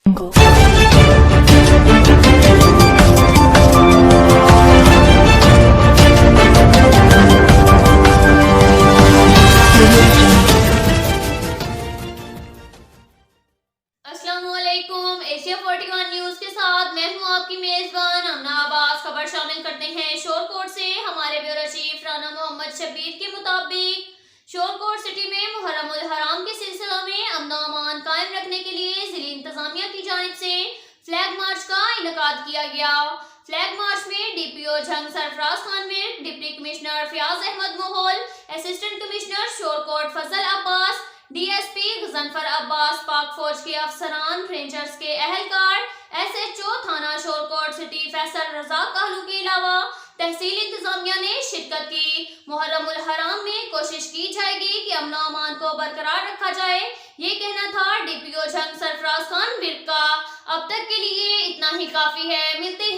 السلام علیکم، Asia 41 news کے ساتھ میں ہوں آپ کی میزبان امنا عباس۔ خبر شامل کرتے ہیں شور کوٹ سے۔ ہمارے بیورو چیف رانا محمد شبیر کے مطابق شور کوٹ سٹی میں محرم الحرام کے سلسلہ میں امن و امان قائم رکھنے کے لیے ضلعی انتظامیہ کی جانب سے فلیگ مارچ کا انعقاد کیا گیا۔ فلیگ مارچ میں D P O Jhang Sarfaraz Khan Mir, deputy commissioner Fayyaz Ahmed Mughal, assistant commissioner Shorkot Fazal Abbas, D S P Ghazanfar Abbas, Pak فوج کے افسران، رینجرز کے اہلکار، ایس ایچ او تھانہ شور کوٹ سٹی فیصل رزاق کہلو کے علاوہ تحصیل انتظامیہ نے شرکت کی۔ محرم الحرام میں کوشش کی جائے گی کہ امن و امان کو برقرار رکھا جائے، یہ کہنا تھا D P O Jhang Sarfaraz Khan میر کا۔ اب تک کے لیے اتنا ہی کافی ہے، ملتے ہیں